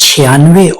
96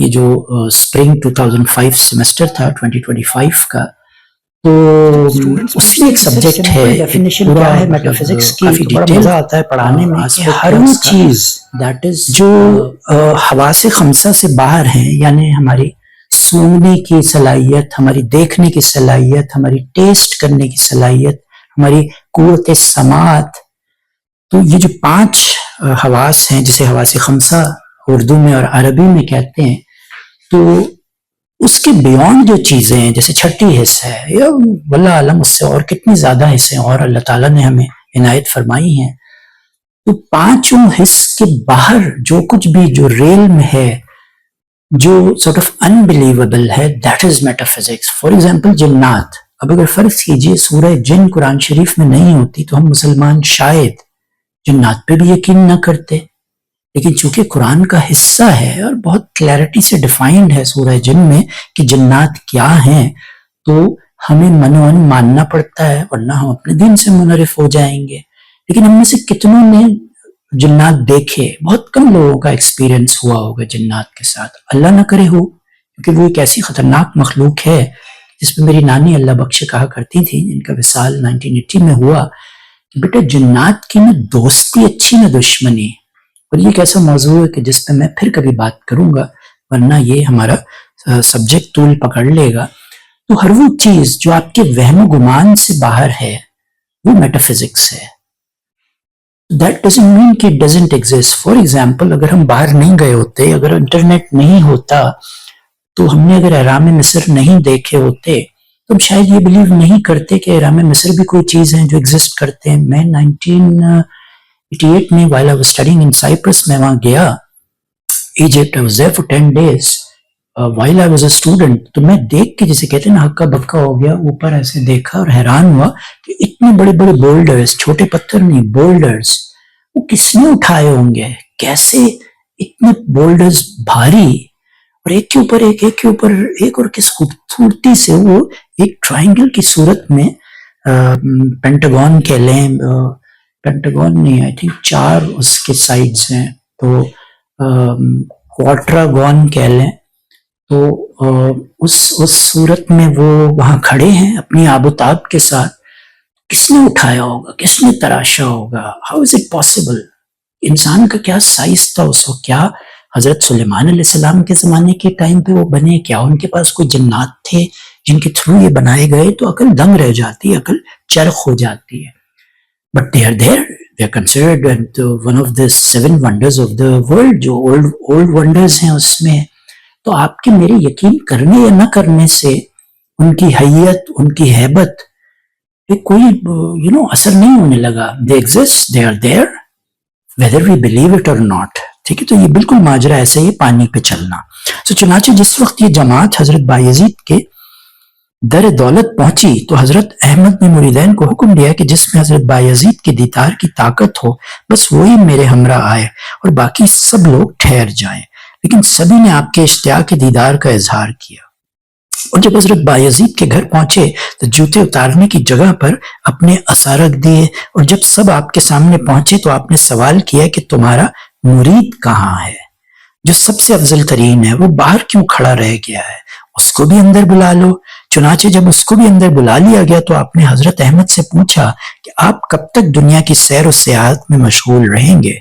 یہ جو spring 2005 semester تھا 2025 کا، تو اس میں ایک سبجیکٹ ہے ڈیفینیشن کیا ہے میٹا فزکس کی، کافی ڈیٹیل مزہ آتا ہے پڑھانے میں کہ ہر وہ چیز دیٹ از جو حواس خمسہ سے باہر ہیں، یعنی ہماری سونگنے کی صلاحیت، ہماری دیکھنے کی صلاحیت، ہماری ٹیسٹ کرنے کی صلاحیت، ہماری قوت سماعت، تو یہ جو 5 حواس ہیں جسے حواس خمسہ اردو میں اور عربی میں کہتے ہیں، تو اس کے بیونڈ جو چیزیں ہیں جیسے چھٹی حص ہے یا واللہ عالم اس سے اور کتنی زیادہ حصے اور اللہ تعالیٰ نے ہمیں عنایت فرمائی ہیں، تو 5 حص کے باہر جو کچھ بھی جو ریلم ہے، جو سارٹ آف انبلیویبل ہے، that is meta physics. For example جنات. اب اگر فرض کیجئے سورہ جن قرآن شریف میں نہیں ہوتی تو ہم مسلمان شاید جنات پہ بھی یقین نہ کرتے، لیکن چونکہ قرآن کا حصہ ہے اور بہت کلیئرٹی سے ڈیفائنڈ ہے سورہ جن میں کہ جنات کیا ہیں، تو ہمیں منوان ماننا پڑتا ہے، ورنہ ہم اپنے دین سے منحرف ہو جائیں گے. لیکن ہم میں سے کتنوں نے جنات دیکھے؟ بہت کم لوگوں کا ایکسپیرینس ہوا ہوگا جنات کے ساتھ، اللہ نہ کرے ہو، کیونکہ وہ ایک ایسی خطرناک مخلوق ہے جس پہ میری نانی اللہ بخش کہا کرتی تھی، جن کا وصال 1980 میں ہوا، کہ بیٹا جنات کی نہ دوستی اچھی نہ دشمنی. اور یہ ایک ایسا موضوع ہے کہ جس پہ میں پھر کبھی بات کروں گا، ورنہ یہ ہمارا سبجیکٹ طول پکڑ لے گا. تو ہر وہ چیز جو آپ کے وہم و گمان سے باہر ہے وہ میٹا فزکس ہے. That doesn't mean کہ it doesn't exist. For example اگر ہم باہر نہیں گئے ہوتے، اگر انٹرنیٹ نہیں ہوتا، تو ہم نے اگر اہرام مصر نہیں دیکھے ہوتے تو ہم شاید یہ بلیو نہیں کرتے کہ اہرام مصر بھی کوئی چیز ہے جو ایگزسٹ کرتے ہیں. میں 1988 میں while I was studying in Cyprus میں وہاں گیا Egypt. I was there for 10 days while I was a student. تو میں دیکھ کے جسے کہتے ہیں نا ہکا بکا ہو گیا، اوپر ایسے دیکھا اور حیران ہوا کہ اتنے بڑے بڑے بولڈرز، چھوٹے پتھر نہیں بولڈرز، وہ کس نے اٹھائے ہوں گے؟ کیسے اتنے بولڈرز بھاری اور ایک کے اوپر ایک، ایک کے اوپر ایک، اور کس خوبصورتی سے وہ ایک ٹرائنگل کی صورت میں پینٹاگون کہہ لیں، پینٹاگون نہیں، آئی تھنک 4 اس کے سائڈز ہیں، تو کوارٹراگون کہہ لیں، تو اس صورت میں وہ وہاں کھڑے ہیں اپنی آب و تاب کے ساتھ. کس نے اٹھایا ہوگا؟ کس نے تراشا ہوگا؟ How is it possible? انسان کا کیا سائز تھا اس وقت؟ کیا حضرت سلیمان علیہ السلام کے زمانے کے ٹائم پہ وہ بنے؟ کیا ان کے پاس کوئی جنات تھے جن کے تھرو یہ بنائے گئے؟ تو عقل دنگ رہ جاتی ہے، عقل چرخ ہو جاتی ہے. But they are there, they are considered one of the 7 wonders of the world، جو old wonders ہیں اس میں. تو آپ کے میرے یقین کرنے یا نہ کرنے سے ان کی حیت، ان کی ہیبت کوئی اثر نہیں ہونے لگا. they exist, they are there whether we believe it or not. ٹھیک ہے، تو یہ بالکل ماجرا ایسے ہی پانی پہ چلنا. تو چنانچہ جس وقت یہ جماعت حضرت بایزید کے در دولت پہنچی تو حضرت احمد نے مریدین کو حکم دیا کہ جس میں حضرت بایزید کے دیدار کی طاقت ہو بس وہی میرے ہمراہ آئے اور باقی سب لوگ ٹھہر جائیں. لیکن سبھی نے آپ کے اشتیاق دیدار کا اظہار کیا. اور جب حضرت بایزید کے گھر پہنچے تو جوتے اتارنے کی جگہ پر اپنے عصا رکھ دیے، اور جب سب آپ کے سامنے پہنچے تو آپ نے سوال کیا کہ تمہارا مرید کہاں ہے؟ جو سب سے افضل ترین ہے وہ باہر کیوں کھڑا رہ گیا ہے؟ اس کو بھی اندر بلا لو. چنانچہ جب اس کو بھی اندر بلا لیا گیا تو آپ نے حضرت احمد سے پوچھا کہ آپ کب تک دنیا کی سیر و سیاحت میں مشغول رہیں گے؟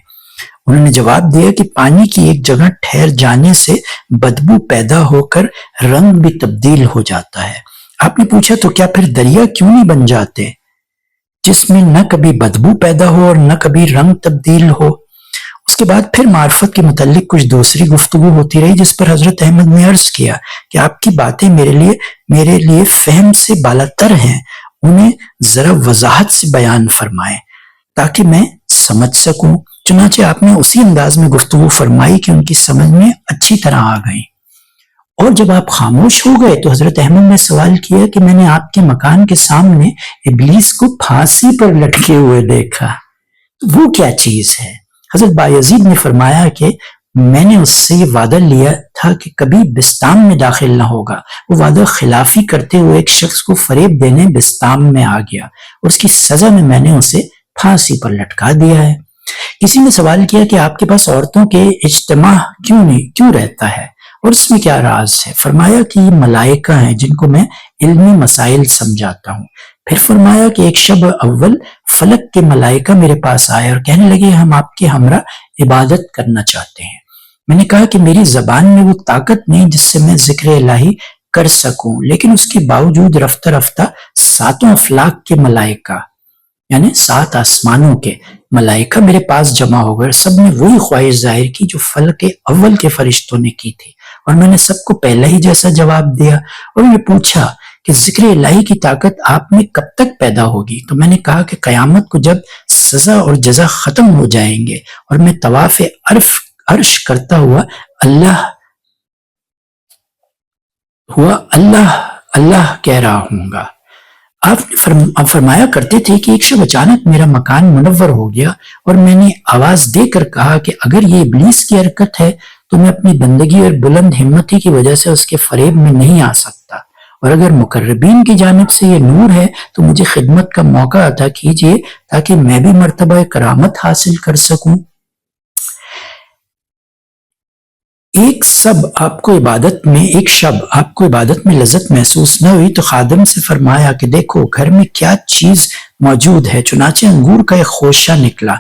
انہوں نے جواب دیا کہ پانی کی ایک جگہ ٹھہر جانے سے بدبو پیدا ہو کر رنگ بھی تبدیل ہو جاتا ہے. آپ نے پوچھا تو کیا پھر دریا کیوں نہیں بن جاتے جس میں نہ کبھی بدبو پیدا ہو اور نہ کبھی رنگ تبدیل ہو؟ اس کے بعد پھر معرفت کے متعلق کچھ دوسری گفتگو ہوتی رہی جس پر حضرت احمد نے عرض کیا کہ آپ کی باتیں میرے لیے فہم سے بالاتر ہیں، انہیں ذرا وضاحت سے بیان فرمائیں تاکہ میں سمجھ سکوں. چنانچہ آپ نے اسی انداز میں گفتگو فرمائی کہ ان کی سمجھ میں اچھی طرح آ گئی. اور جب آپ خاموش ہو گئے تو حضرت احمد نے سوال کیا کہ میں نے آپ کے مکان کے سامنے ابلیس کو پھانسی پر لٹکے ہوئے دیکھا، وہ کیا چیز ہے؟ حضرت بایزید نے فرمایا کہ میں نے اس سے یہ وعدہ لیا تھا کہ کبھی بستام میں داخل نہ ہوگا. وہ وعدہ خلافی کرتے ہوئے ایک شخص کو فریب دینے بستام میں آ گیا اور اس کی سزا میں نے اسے پھانسی پر لٹکا دیا ہے. کسی نے سوال کیا کہ آپ کے پاس عورتوں کے اجتماع کیوں رہتا ہے؟ اور اس میں کیا راز ہے؟ فرمایا کہ یہ ملائکہ ہیں جن کو میں علمی مسائل سمجھاتا ہوں۔ پھر فرمایا کہ ایک شب اول فلک کے ملائکہ میرے پاس آئے اور کہنے لگے ہم آپ کے ہمراہ عبادت کرنا چاہتے ہیں۔ میں نے کہا کہ میری زبان میں وہ طاقت نہیں جس سے میں ذکر الہی کر سکوں، لیکن اس کے باوجود رفتہ رفتہ ساتوں افلاک کے ملائکہ یعنی 7 آسمانوں کے ملائکہ میرے پاس جمع ہو گئے، سب نے وہی خواہش ظاہر کی جو فلک اول کے فرشتوں نے کی تھی، اور میں نے سب کو پہلا ہی جیسا جواب دیا۔ اور میں نے پوچھا کہ ذکر الہی کی طاقت آپ میں کب تک پیدا ہوگی؟ تو میں نے کہا کہ قیامت کو جب سزا اور جزا ختم ہو جائیں گے اور میں طواف عرش کرتا ہوا اللہ کہہ رہا ہوں گا۔ آپ نے فرمایا کرتے تھے کہ ایک شب اچانک میرا مکان منور ہو گیا اور میں نے آواز دے کر کہا کہ اگر یہ ابلیس کی حرکت ہے تو میں اپنی بندگی اور بلند ہمتی کی وجہ سے اس کے فریب میں نہیں آ سکتا، اور اگر مقربین کی جانب سے یہ نور ہے تو مجھے خدمت کا موقع عطا کیجیے تاکہ میں بھی مرتبہ کرامت حاصل کر سکوں۔ ایک شب آپ کو عبادت میں لذت محسوس نہ ہوئی تو خادم سے فرمایا کہ دیکھو گھر میں کیا چیز موجود ہے، چنانچہ انگور کا ایک خوشہ نکلا،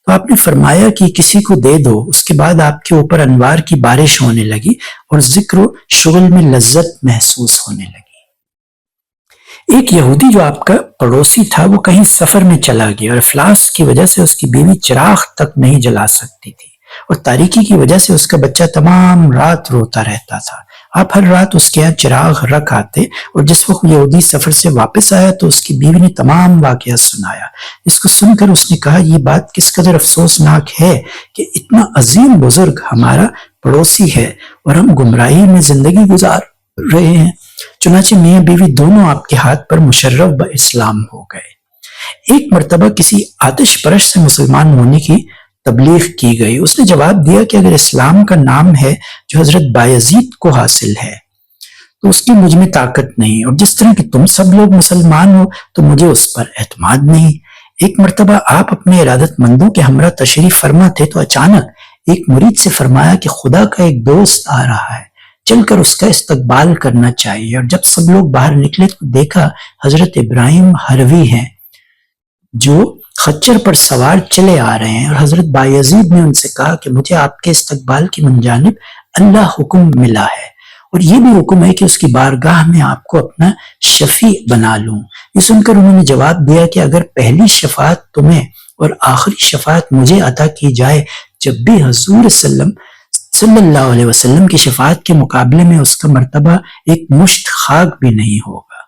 تو آپ نے فرمایا کہ کسی کو دے دو۔ اس کے بعد آپ کے اوپر انوار کی بارش ہونے لگی اور ذکر و شغل میں لذت محسوس ہونے لگی۔ ایک یہودی جو آپ کا پڑوسی تھا وہ کہیں سفر میں چلا گیا اور افلاس کی وجہ سے اس کی بیوی چراغ تک نہیں جلا سکتی تھی، اور تاریکی کی وجہ سے اس کا بچہ تمام رات روتا رہتا تھا۔ آپ ہر رات اس کے یہاں چراغ رکھ آتے، اور جس وقت یہودی سفر سے واپس آیا تو اس کی بیوی نے تمام واقعہ سنایا۔ اس کو سن کر اس نے کہا یہ بات کس قدر افسوسناک ہے کہ اتنا عظیم بزرگ ہمارا پڑوسی ہے اور ہم گمراہی میں زندگی گزار رہے ہیں۔ چنانچہ میاں بیوی دونوں آپ کے ہاتھ پر مشرف باسلام ہو گئے۔ ایک مرتبہ کسی آتش پرش سے مسلمان ہونے کی تبلیغ کی گئی۔ اس نے جواب دیا کہ اگر اسلام کا نام ہے جو حضرت بایزید کو حاصل ہے تو اس کی مجھ میں طاقت نہیں، اور جس طرح کہ تم سب لوگ مسلمان ہو تو مجھے اس پر اعتماد نہیں۔ ایک مرتبہ آپ اپنے ارادت مندوں کے ہمراہ تشریف فرما تھے تو اچانک ایک مرید سے فرمایا کہ خدا کا ایک دوست آ رہا ہے، چل کر اس کا استقبال کرنا چاہیے۔ اور جب سب لوگ باہر نکلے تو دیکھا حضرت ابراہیم ہروی ہیں جو خچر پر سوار چلے آ رہے ہیں، اور حضرت بایزید نے ان سے کہا کہ مجھے آپ کے استقبال کی منجانب اللہ حکم ملا ہے، اور یہ بھی حکم ہے کہ اس کی بارگاہ میں آپ کو اپنا شفیع بنا لوں۔ یہ سن کر انہوں نے جواب دیا کہ اگر پہلی شفاعت تمہیں اور آخری شفاعت مجھے عطا کی جائے، جب بھی حضور صلی اللہ علیہ وسلم کی شفاعت کے مقابلے میں اس کا مرتبہ ایک مشت خاک بھی نہیں ہوگا۔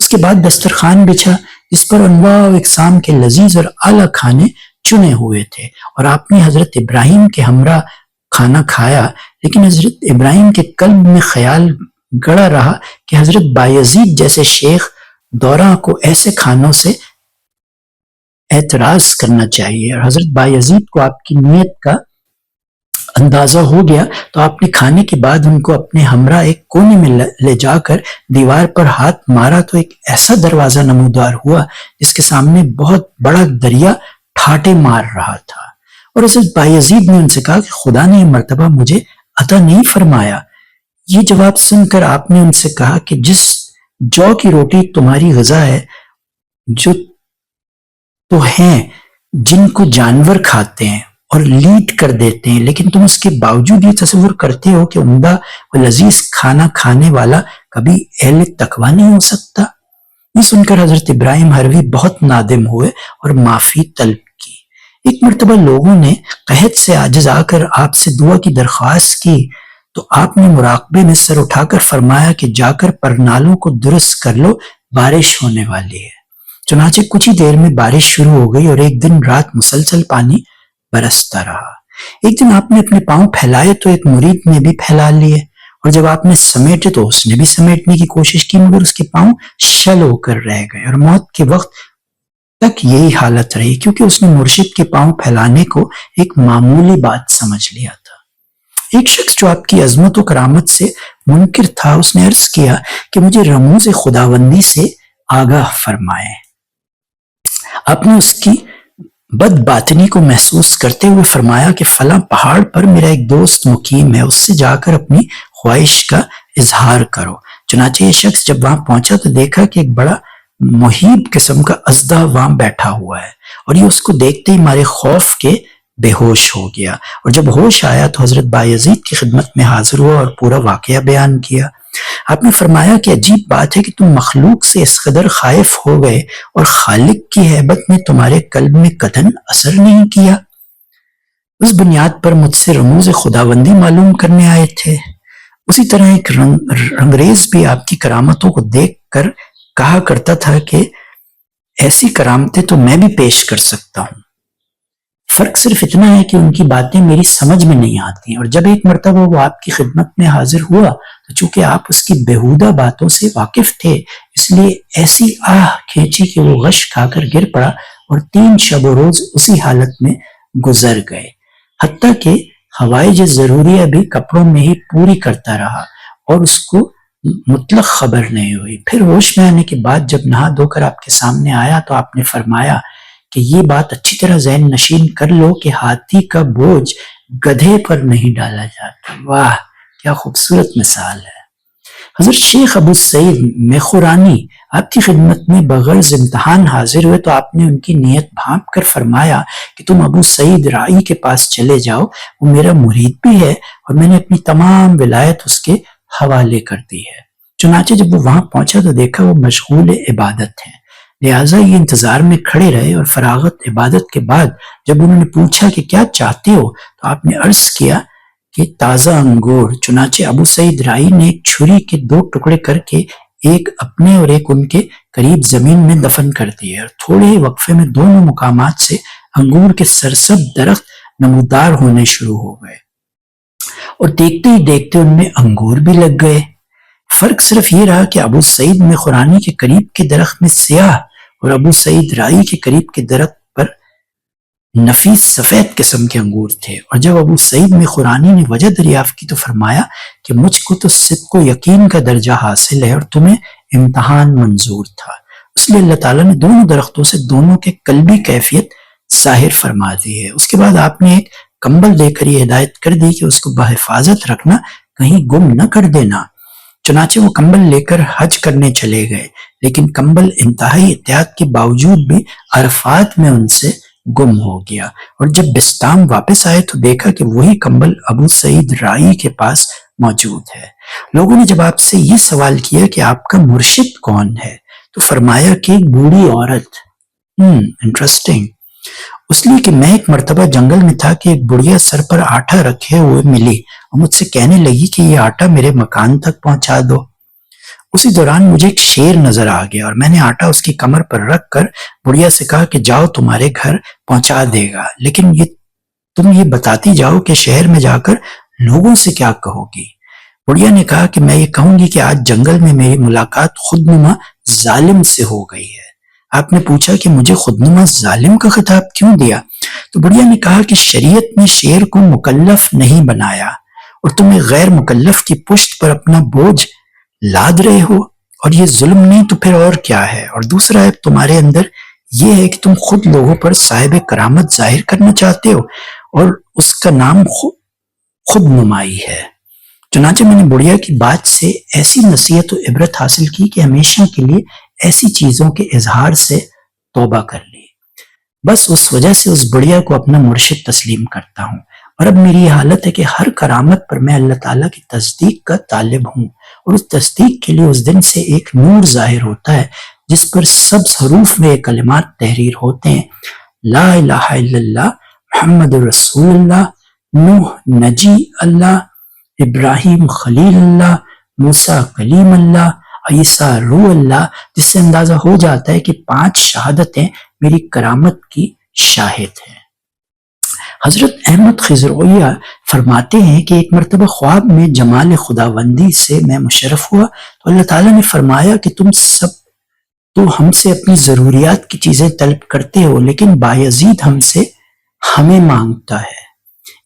اس کے بعد دسترخوان بچھا جس پر انواع و اقسام کے لذیذ اور اعلیٰ کھانے چنے ہوئے تھے، اور آپ نے حضرت ابراہیم کے ہمراہ کھانا کھایا، لیکن حضرت ابراہیم کے قلب میں خیال گڑا رہا کہ حضرت بایزید جیسے شیخ دوراں کو ایسے کھانوں سے اعتراض کرنا چاہیے، اور حضرت بایزید کو آپ کی نیت کا اندازہ ہو گیا تو آپ نے کھانے کے بعد ان کو اپنے ہمراہ ایک کونے میں لے جا کر دیوار پر ہاتھ مارا تو ایک ایسا دروازہ نمودار ہوا جس کے سامنے بہت بڑا دریا ٹھاٹے مار رہا تھا، اور حضرت بایزید نے ان سے کہا کہ خدا نے یہ مرتبہ مجھے عطا نہیں فرمایا۔ یہ جواب سن کر آپ نے ان سے کہا کہ جس جو کی روٹی تمہاری غذا ہے، جو تو ہیں جن کو جانور کھاتے ہیں اور لیٹ کر دیتے ہیں، لیکن تم اس کے باوجود یہ تصور کرتے ہو کہ عمدہ و لذیذ کھانا کھانے والا کبھی اہل تقویٰ نہیں ہو سکتا۔ یہ سن کر حضرت ابراہیم ہروی بہت نادم ہوئے اور معافی طلب کی۔ ایک مرتبہ لوگوں نے قحط سے عاجز آ کر آپ سے دعا کی درخواست کی تو آپ نے مراقبے میں سر اٹھا کر فرمایا کہ جا کر پرنالوں کو درست کر لو، بارش ہونے والی ہے۔ چنانچہ کچھ ہی دیر میں بارش شروع ہو گئی اور ایک دن رات مسلسل پانی برستا رہا۔ ایک دن آپ نے اپنے پاؤں پھیلائے تو ایک مرید نے بھی پھیلا لیے، اور جب آپ نے سمیٹے تو اس نے بھی سمیٹنے کی کوشش کی، مگر اس کے پاؤں شل ہو کر رہ گئے، اور موت کے وقت تک یہی حالت رہی، کیونکہ اس نے مرشد کے پاؤں پھیلانے کو ایک معمولی بات سمجھ لیا تھا۔ ایک شخص جو آپ کی عظمت و کرامت سے منکر تھا، اس نے عرض کیا کہ مجھے رموز خداوندی سے آگاہ فرمائے۔ آپ نے اس کی بد باطنی کو محسوس کرتے ہوئے فرمایا کہ فلاں پہاڑ پر میرا ایک دوست مقیم ہے، اس سے جا کر اپنی خواہش کا اظہار کرو۔ چنانچہ یہ شخص جب وہاں پہنچا تو دیکھا کہ ایک بڑا محیب قسم کا اژدہا وہاں بیٹھا ہوا ہے، اور یہ اس کو دیکھتے ہی مارے خوف کے بے ہوش ہو گیا، اور جب ہوش آیا تو حضرت بایزید کی خدمت میں حاضر ہوا اور پورا واقعہ بیان کیا۔ آپ نے فرمایا کہ عجیب بات ہے کہ تم مخلوق سے اس قدر خائف ہو گئے اور خالق کی ہیبت نے تمہارے قلب میں قطعاً اثر نہیں کیا۔ اس بنیاد پر مجھ سے رموز خداوندی معلوم کرنے آئے تھے۔ اسی طرح ایک انگریز بھی آپ کی کرامتوں کو دیکھ کر کہا کرتا تھا کہ ایسی کرامتیں تو میں بھی پیش کر سکتا ہوں، فرق صرف اتنا ہے کہ ان کی باتیں میری سمجھ میں نہیں آتی۔ اور جب ایک مرتبہ وہ آپ کی خدمت میں حاضر ہوا تو چونکہ آپ اس کی بیہودہ باتوں سے واقف تھے، اس لیے ایسی آہ کھینچی کہ وہ غش کھا کر گر پڑا اور 3 شب و روز اسی حالت میں گزر گئے، حتیٰ کہ حوائج ضروریہ بھی کپڑوں میں ہی پوری کرتا رہا اور اس کو مطلق خبر نہیں ہوئی۔ پھر ہوش میں آنے کے بعد جب نہا دھو کر آپ کے سامنے آیا تو آپ نے فرمایا کہ یہ بات اچھی طرح ذہن نشین کر لو کہ ہاتھی کا بوجھ گدھے پر نہیں ڈالا جاتا۔ واہ کیا خوبصورت مثال ہے۔ حضرت شیخ ابو سعید میخورانی آپ کی خدمت میں بغرض امتحان حاضر ہوئے تو آپ نے ان کی نیت بھانپ کر فرمایا کہ تم ابو سعید رائی کے پاس چلے جاؤ، وہ میرا مرید بھی ہے اور میں نے اپنی تمام ولایت اس کے حوالے کر دی ہے۔ چنانچہ جب وہ وہاں پہنچا تو دیکھا وہ مشغول عبادت ہے، لہٰذا یہ انتظار میں کھڑے رہے، اور فراغت عبادت کے بعد جب انہوں نے پوچھا کہ کیا چاہتے ہو تو آپ نے عرض کیا کہ تازہ انگور۔ چنانچہ ابو سعید رائی نے ایک چھری کے 2 ٹکڑے کر کے ایک اپنے اور ایک ان کے قریب زمین میں دفن کر دیے، اور تھوڑے ہی وقفے میں دونوں مقامات سے انگور کے سرسبز درخت نمودار ہونے شروع ہو گئے، اور دیکھتے ہی دیکھتے ان میں انگور بھی لگ گئے۔ فرق صرف یہ رہا کہ ابو سعید میخورانی کے قریب کے درخت میں سیاہ اور ابو سعید رائی کے قریب کے درخت پر نفیس سفید قسم کے انگور تھے۔ اور جب ابو سعید میخورانی نے وجہ دریافت کی تو فرمایا کہ مجھ کو تو صدق و یقین کا درجہ حاصل ہے اور تمہیں امتحان منظور تھا، اس لیے اللہ تعالیٰ نے دونوں درختوں سے دونوں کے قلبی کیفیت ظاہر فرما دی ہے۔ اس کے بعد آپ نے ایک کمبل دے کر یہ ہدایت کر دی کہ اس کو بحفاظت رکھنا، کہیں گم نہ کر دینا۔ چنانچہ وہ کمبل لے کر حج کرنے چلے گئے، لیکن کمبل انتہائی احتیاط کے باوجود بھی عرفات میں ان سے گم ہو گیا، اور جب بستام واپس آئے تو دیکھا کہ وہی کمبل ابو سعید رائی کے پاس موجود ہے۔ لوگوں نے جب آپ سے یہ سوال کیا کہ آپ کا مرشد کون ہے تو فرمایا کہ ایک بوڑھی عورت۔ انٹرسٹنگ۔ اس لیے کہ میں ایک مرتبہ جنگل میں تھا کہ ایک بڑھیا سر پر آٹا رکھے ہوئے ملی اور مجھ سے کہنے لگی کہ یہ آٹا میرے مکان تک پہنچا دو۔ اسی دوران مجھے ایک شیر نظر آ گیا اور میں نے آٹا اس کی کمر پر رکھ کر بڑھیا سے کہا کہ جاؤ تمہارے گھر پہنچا دے گا، لیکن تم یہ بتاتی جاؤ کہ شہر میں جا کر لوگوں سے کیا کہو گی۔ بڑھیا نے کہا کہ میں یہ کہوں گی کہ آج جنگل میں میری ملاقات خودنما ظالم سے ہو گئی ہے۔ آپ نے پوچھا کہ مجھے خودنما ظالم کا خطاب کیوں دیا؟ تو بڑھیا نے کہا کہ شریعت نے شیر کو مکلف نہیں بنایا اور تم ایک غیر مکلف کی پشت پر اپنا بوجھ لاد رہے ہو، اور یہ ظلم نہیں تو پھر اور کیا ہے؟ اور دوسرا عیب تمہارے اندر یہ ہے کہ تم خود لوگوں پر صاحب کرامت ظاہر کرنا چاہتے ہو اور اس کا نام خود نمائی ہے۔ چنانچہ میں نے بڑھیا کی بات سے ایسی نصیحت و عبرت حاصل کی کہ ہمیشہ کے لیے ایسی چیزوں کے اظہار سے توبہ کر لی۔ بس اس وجہ سے اس بڑھیا کو اپنا مرشد تسلیم کرتا ہوں، اور اب میری یہ حالت ہے کہ ہر کرامت پر میں اللہ تعالیٰ کی تصدیق کا طالب ہوں، اور اس تصدیق کے لیے اس دن سے ایک نور ظاہر ہوتا ہے جس پر سبز حروف میں یہ کلمات تحریر ہوتے ہیں: لا الہ الا اللہ، محمد رسول اللہ، نوح نجی اللہ، ابراہیم خلیل اللہ، موسیٰ کلیم اللہ، عیسیٰ روح اللہ، جس سے اندازہ ہو جاتا ہے کہ 5 شہادتیں میری کرامت کی شاہد ہیں۔ حضرت احمد خضرویہ فرماتے ہیں کہ ایک مرتبہ خواب میں جمال خداوندی سے میں مشرف ہوا تو اللہ تعالیٰ نے فرمایا کہ تم سب تو ہم سے اپنی ضروریات کی چیزیں طلب کرتے ہو، لیکن بایزید ہمیں مانگتا ہے۔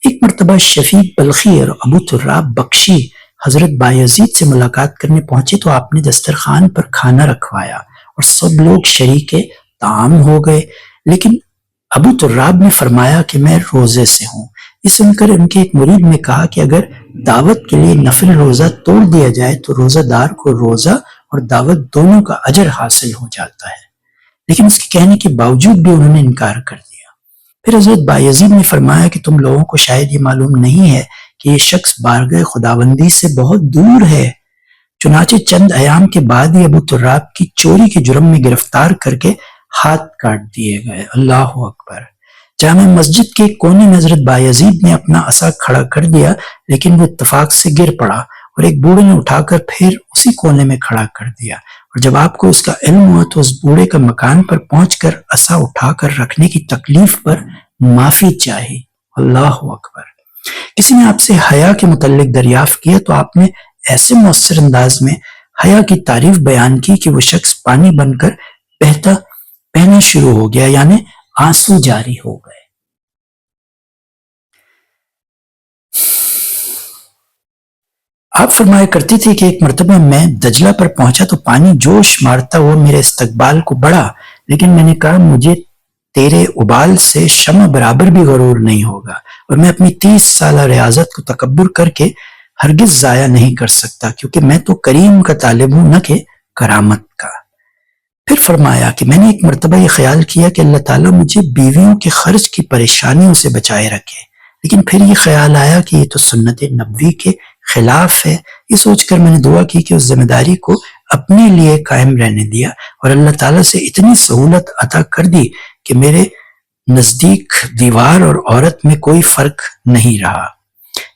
ایک مرتبہ شفیق بلخی اور ابو تراب بخشی حضرت بایزید سے ملاقات کرنے پہنچے تو آپ نے دسترخوان پر کھانا رکھوایا اور سب لوگ شریک طعام ہو گئے، لیکن ابو تراب نے فرمایا کہ میں روزے سے ہوں۔ یہ سن کر ان کے ایک مرید نے کہا کہ اگر دعوت کے لیے نفل روزہ توڑ دیا جائے تو روزہ دار کو روزہ اور دعوت دونوں کا اجر حاصل ہو جاتا ہے، لیکن اس کے کہنے کے باوجود بھی انہوں نے انکار کر دیا۔ پھر حضرت بایزید نے فرمایا کہ تم لوگوں کو شاید یہ معلوم نہیں ہے کہ یہ شخص بارگاہ خداوندی سے بہت دور ہے۔ چنانچہ چند ایام کے بعد ہی ابو تراب کی چوری کے جرم میں گرفتار کر کے ہاتھ کاٹ دیے گئے۔ اللہ اکبر۔ جامع مسجد کے کونے میں حضرت بایزید نے اپنا عصا کھڑا کر دیا، لیکن وہ اتفاق سے گر پڑا اور ایک بوڑھے نے اٹھا کر پھر اسی کونے میں کھڑا کر دیا، اور جب آپ کو اس کا علم ہوا تو اس بوڑھے کا مکان پر پہنچ کر عصا اٹھا کر رکھنے کی تکلیف پر معافی چاہی۔ اللہ اکبر۔ کسی نے آپ سے حیا کے متعلق دریافت کیا تو آپ نے ایسے مؤثر انداز میں حیا کی تعریف بیان کی کہ وہ شخص پانی بن کر بہنا شروع ہو گیا، یعنی آنسو جاری ہو گئے۔ آپ فرمایا کرتی تھی کہ ایک مرتبہ میں دجلہ پر پہنچا تو پانی جوش مارتا ہوا میرے استقبال کو بڑھا، لیکن میں نے کہا مجھے تیرے ابال سے شمع برابر بھی غرور نہیں ہوگا، اور میں اپنی 30 سالہ ریاضت کو تکبر کر کے ہرگز ضائع نہیں کر سکتا، کیونکہ میں تو کریم کا طالب ہوں نہ کہ کرامت کا۔ پھر فرمایا کہ میں نے ایک مرتبہ یہ خیال کیا کہ اللہ تعالیٰ مجھے بیویوں کے خرچ کی پریشانیوں سے بچائے رکھے، لیکن پھر یہ خیال آیا کہ یہ تو سنت نبوی کے خلاف ہے۔ یہ سوچ کر میں نے دعا کی کہ اس ذمہ داری کو اپنے لیے قائم رہنے دیا، اور اللہ تعالیٰ سے اتنی سہولت عطا کر دی کہ میرے نزدیک دیوار اور عورت میں کوئی فرق نہیں رہا۔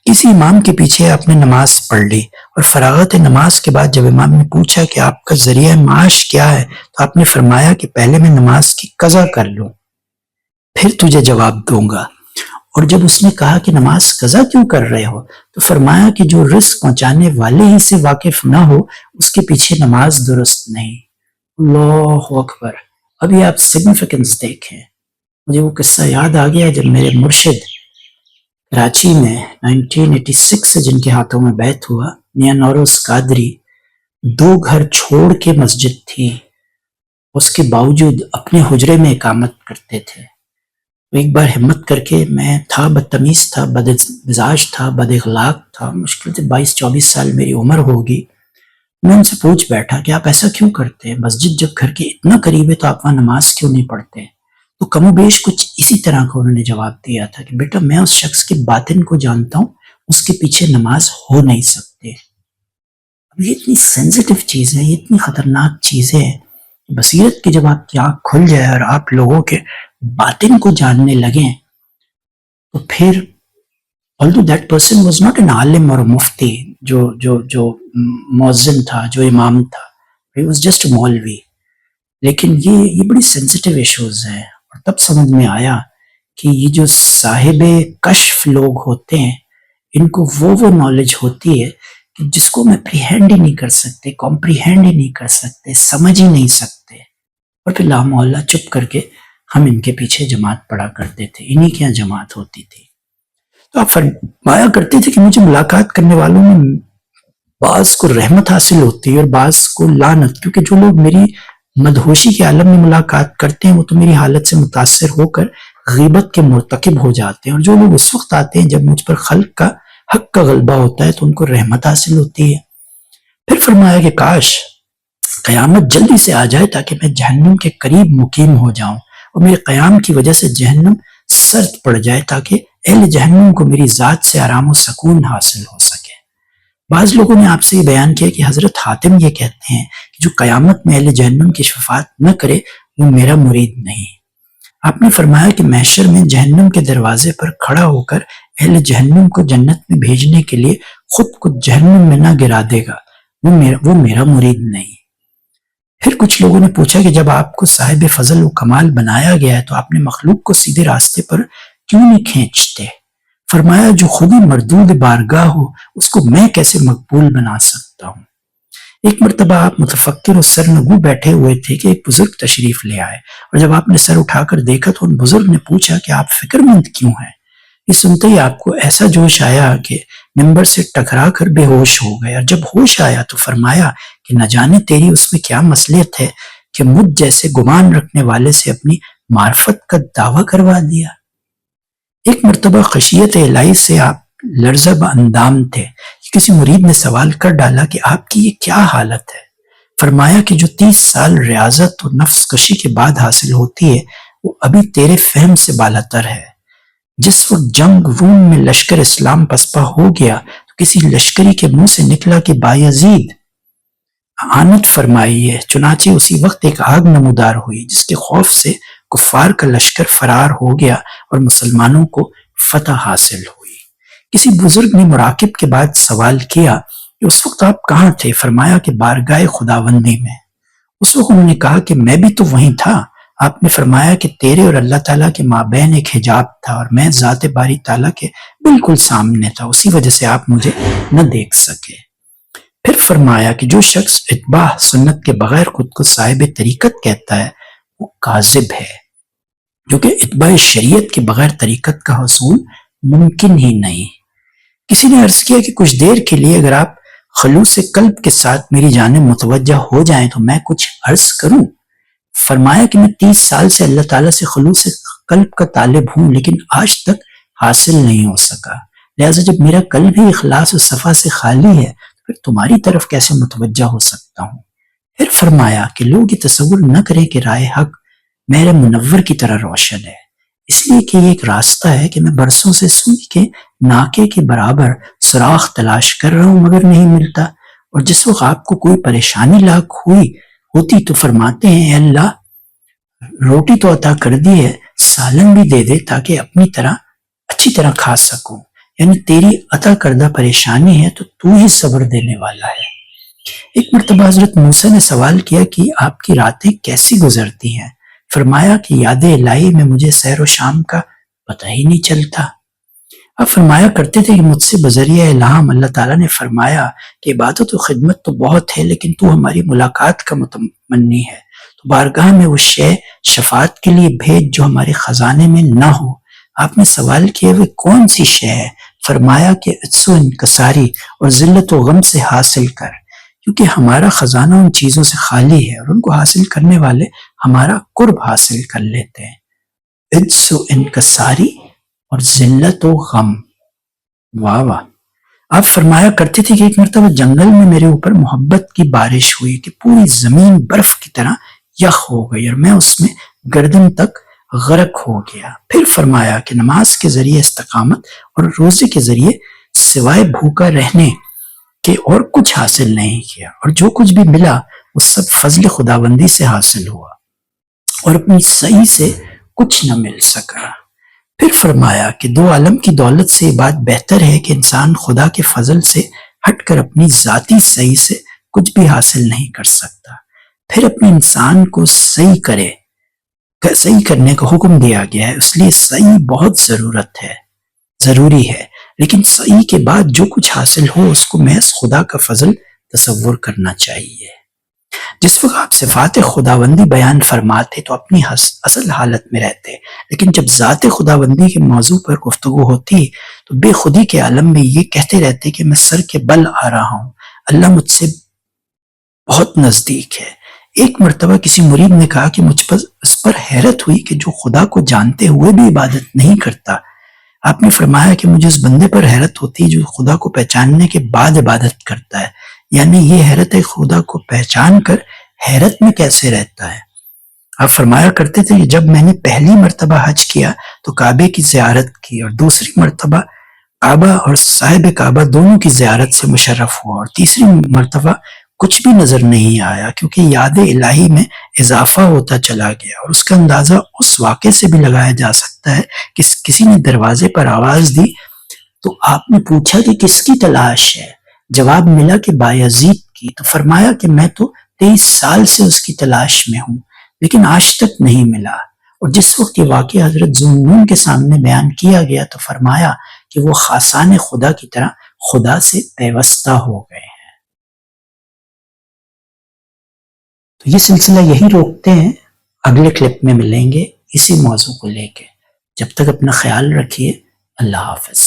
کسی امام کے پیچھے آپ نے نماز پڑھ لی، اور فراغت نماز کے بعد جب امام نے پوچھا کہ آپ کا ذریعہ معاش کیا ہے تو آپ نے فرمایا کہ پہلے میں نماز کی قضا کر لوں، پھر تجھے جواب دوں گا۔ اور جب اس نے کہا کہ نماز قضا کیوں کر رہے ہو تو فرمایا کہ جو رزق پہنچانے والے ہی سے واقف نہ ہو اس کے پیچھے نماز درست نہیں۔ اللہ اکبر۔ ابھی آپ سگنیفیکنس دیکھیں، مجھے وہ قصہ یاد آ گیا جب میرے مرشد کراچی میں 1986 سے جن کے ہاتھوں میں بیعت ہوا، میاں نوروز قادری 2 گھر چھوڑ کے مسجد تھی، اس کے باوجود اپنے حجرے میں اقامت کرتے تھے۔ ایک بار ہمت کر کے، میں تھا بدتمیز تھا، بد مزاج تھا، بد اخلاق تھا، مشکل سے 22-24 سال میری عمر ہوگی، میں ان سے پوچھ بیٹھا کہ آپ ایسا کیوں کرتے ہیں؟ مسجد جب گھر کے اتنا قریب ہے تو آپ وہاں نماز کیوں نہیں پڑھتے؟ تو کم و بیش کچھ اسی طرح کا انہوں نے جواب دیا تھا کہ بیٹا میں اس شخص کے باطن کو جانتا ہوں، اس کے پیچھے نماز ہو نہیں سکتے۔ اب یہ اتنی سینسٹیو چیز ہے، یہ اتنی خطرناک چیزیں ہیں، بصیرت کی جب آپ کی آنکھ کھل جائے اور آپ لوگوں کے باطن کو جاننے لگیں تو پھر although that person was not an عالم اور مفتی جو مؤذن تھا، جو امام تھا، he was just a مولوی، لیکن یہ بڑی سینسٹیو ایشوز ہیں۔ اور تب سمجھ میں آیا کہ یہ جو صاحب کشف لوگ ہوتے ہیں ان کو وہ نالج ہوتی ہے کہ جس کو ہم اپریہینڈ ہی نہیں کر سکتے، کمپریہینڈ ہی نہیں کر سکتے، سمجھ ہی نہیں سکتے، اور پھر لا محالہ چپ کر کے ہم ان کے پیچھے جماعت پڑھا کرتے تھے، انہی کے یہاں جماعت ہوتی تھی۔ تو آپ فرمایا کرتے تھے کہ مجھے ملاقات کرنے والوں میں بعض کو رحمت حاصل ہوتی ہے اور بعض کو لعنت، کیونکہ جو لوگ میری مدہوشی کے عالم میں ملاقات کرتے ہیں وہ تو میری حالت سے متاثر ہو کر غیبت کے مرتکب ہو جاتے ہیں، اور جو لوگ اس وقت آتے ہیں جب مجھ پر خلق کا حق کا غلبہ ہوتا ہے تو ان کو رحمت حاصل ہوتی ہے۔ پھر فرمایا کہ کاش قیامت جلدی سے آ جائے تاکہ میں جہنم کے قریب مقیم ہو جاؤں اور میرے قیام کی وجہ سے جہنم سرد پڑ جائے تاکہ اہل جہنم کو میری ذات سے آرام و سکون حاصل ہو سکے۔ بعض لوگوں نے آپ سے یہ بیان کیا کہ حضرت حاتم یہ کہتے ہیں کہ جو قیامت میں اہل جہنم کی شفاعت نہ کرے وہ میرا مرید نہیں۔ آپ نے فرمایا کہ محشر میں جہنم کے دروازے پر کھڑا ہو کر اہل جہنم کو جنت میں بھیجنے کے لیے خود کو جہنم میں نہ گرا دے گا، وہ میرا مرید نہیں۔ پھر کچھ لوگوں نے پوچھا کہ جب آپ کو صاحب فضل و کمال بنایا گیا ہے تو آپ نے مخلوق کو سیدھے راستے پر کیوں نہیں کھینچتے؟ فرمایا جو خود ہی مردود بارگاہ ہو اس کو میں کیسے مقبول بنا سکتا ہوں۔ ایک مرتبہ آپ متفکر اور سرنگو بیٹھے ہوئے تھے کہ ایک بزرگ تشریف لے آئے، اور جب آپ نے سر اٹھا کر دیکھا تو ان بزرگ نے پوچھا کہ آپ فکر مند کیوں ہیں؟ یہ سنتے ہی آپ کو ایسا جوش آیا کہ ممبر سے ٹکرا کر بے ہوش ہو گئے، اور جب ہوش آیا تو فرمایا کہ نہ جانے تیری اس میں کیا مصلحت ہے کہ مجھ جیسے گمان رکھنے والے سے اپنی معرفت کا دعویٰ کروا دیا۔ ایک مرتبہ خشیت الہی سے آپ لرزب اندام تھے، کسی مرید نے سوال کر ڈالا کہ آپ کی یہ کیا حالت ہے؟ فرمایا کہ جو 30 سال ریاضت اور نفس کشی کے بعد حاصل ہوتی ہے وہ ابھی تیرے فہم سے بالاتر ہے۔ جس وقت جنگ روم میں لشکر اسلام پسپا ہو گیا تو کسی لشکری کے منہ سے نکلا کہ بایزید آنت فرمائی ہے، چنانچہ اسی وقت ایک آگ نمودار ہوئی جس کے خوف سے کفار کا لشکر فرار ہو گیا اور مسلمانوں کو فتح حاصل ہوئی۔ کسی بزرگ نے مراقب کے بعد سوال کیا کہ اس وقت آپ کہاں تھے؟ فرمایا کہ بارگاہ خداوندی میں۔ اس وقت انہوں نے کہا کہ میں بھی تو وہیں تھا۔ آپ نے فرمایا کہ تیرے اور اللہ تعالیٰ کے مابین ایک حجاب تھا اور میں ذات باری تعالیٰ کے بالکل سامنے تھا، اسی وجہ سے آپ مجھے نہ دیکھ سکے۔ پھر فرمایا کہ جو شخص اتباع سنت کے بغیر خود کو صاحب طریقت کہتا ہے وہ کاذب ہے، کیونکہ اتباع شریعت کے بغیر طریقت کا حصول ممکن ہی نہیں۔ کسی نے عرض کیا کہ کچھ دیر کے لیے اگر آپ خلوص قلب کے ساتھ میری جانب متوجہ ہو جائیں تو میں کچھ عرض کروں۔ فرمایا کہ میں 30 سال سے اللہ تعالیٰ سے خلوص قلب کا طالب ہوں لیکن آج تک حاصل نہیں ہو سکا، لہٰذا جب میرا قلب ہی اخلاص و صفا سے خالی ہے پھر تمہاری طرف کیسے متوجہ ہو سکتا ہوں؟ پھر فرمایا کہ لوگ یہ تصور نہ کریں کہ رائے حق میرے منور کی طرح روشن ہے، اس لیے کہ یہ ایک راستہ ہے کہ میں برسوں سے سوئی کے ناکے کے برابر سوراخ تلاش کر رہا ہوں مگر نہیں ملتا، اور جس وقت آپ کو کوئی پریشانی لاحق ہوتی تو فرماتے ہیں اے اللہ روٹی تو عطا کر دی ہے، سالن بھی دے دے تاکہ اپنی طرح اچھی طرح کھا سکوں، یعنی تیری عطا کردہ پریشانی ہے تو ہی صبر دینے والا ہے۔ ایک مرتبہ حضرت موسیٰ نے سوال کیا کہ آپ کی راتیں کیسی گزرتی ہیں؟ فرمایا کہ یاد الہی میں مجھے سیر و شام کا پتہ ہی نہیں چلتا۔ آپ فرمایا کرتے تھے کہ مجھ سے بذریعہ الہام اللہ تعالیٰ نے فرمایا کہ عبادت و خدمت تو بہت ہے لیکن تو ہماری ملاقات کا متمنی ہے، تو بارگاہ میں وہ شے شفاعت کے لیے بھیج جو ہمارے خزانے میں نہ ہو۔ آپ نے سوال کیا وہ کون سی شے ہے؟ فرمایا کہ عجز و انکساری اور ذلت و غم سے حاصل کر، کیونکہ ہمارا خزانہ ان چیزوں سے خالی ہے اور ان کو حاصل کرنے والے ہمارا قرب حاصل کر لیتے ہیں۔ عجز و انکساری اور ذلت و غم، واہ واہ۔ آپ فرمایا کرتے تھے کہ ایک مرتبہ جنگل میں میرے اوپر محبت کی بارش ہوئی کہ پوری زمین برف کی طرح یخ ہو گئی اور میں اس میں گردن تک غرق ہو گیا۔ پھر فرمایا کہ نماز کے ذریعے استقامت اور روزے کے ذریعے سوائے بھوکا رہنے کے اور کچھ حاصل نہیں کیا، اور جو کچھ بھی ملا وہ سب فضل خداوندی سے حاصل ہوا اور اپنی صحیح سے کچھ نہ مل سکا۔ پھر فرمایا کہ دو عالم کی دولت سے یہ بات بہتر ہے کہ انسان خدا کے فضل سے ہٹ کر اپنی ذاتی صحیح سے کچھ بھی حاصل نہیں کر سکتا۔ پھر اپنے انسان کو صحیح کرنے کا حکم دیا گیا ہے، اس لیے صحیح بہت ضروری ہے، لیکن صحیح کے بعد جو کچھ حاصل ہو اس کو محض خدا کا فضل تصور کرنا چاہیے۔ جس وقت آپ صفات خداوندی بیان فرماتے تو اپنی اصل حالت میں رہتے، لیکن جب ذات خداوندی کے موضوع پر گفتگو ہوتی تو بے خودی کے عالم میں یہ کہتے رہتے کہ میں سر کے بل آ رہا ہوں، اللہ مجھ سے بہت نزدیک ہے۔ ایک مرتبہ کسی مرید نے کہا کہ مجھ پر اس پر حیرت ہوئی کہ جو خدا کو جانتے ہوئے بھی عبادت نہیں کرتا۔ آپ نے فرمایا کہ مجھے اس بندے پر حیرت ہوتی ہے جو خدا کو پہچاننے کے بعد عبادت کرتا ہے، یعنی یہ حیرت ہے خدا کو پہچان کر حیرت میں کیسے رہتا ہے۔ آپ فرمایا کرتے تھے کہ جب میں نے پہلی مرتبہ حج کیا تو کعبے کی زیارت کی، اور دوسری مرتبہ کعبہ اور صاحب کعبہ دونوں کی زیارت سے مشرف ہوا، اور تیسری مرتبہ کچھ بھی نظر نہیں آیا کیونکہ یاد الہی میں اضافہ ہوتا چلا گیا، اور اس کا اندازہ اس واقعے سے بھی لگایا جا سکتا ہے کہ کسی نے دروازے پر آواز دی تو آپ نے پوچھا کہ کس کی تلاش ہے؟ جواب ملا کہ بایزید کی۔ تو فرمایا کہ میں تو 23 سال سے اس کی تلاش میں ہوں لیکن آج تک نہیں ملا، اور جس وقت یہ واقعہ حضرت ذوالنون کے سامنے بیان کیا گیا تو فرمایا کہ وہ خاصان خدا کی طرح خدا سے پیوستہ ہو گئے ہیں۔ تو یہ سلسلہ یہی روکتے ہیں، اگلے کلپ میں ملیں گے اسی موضوع کو لے کے۔ جب تک اپنا خیال رکھیے، اللہ حافظ۔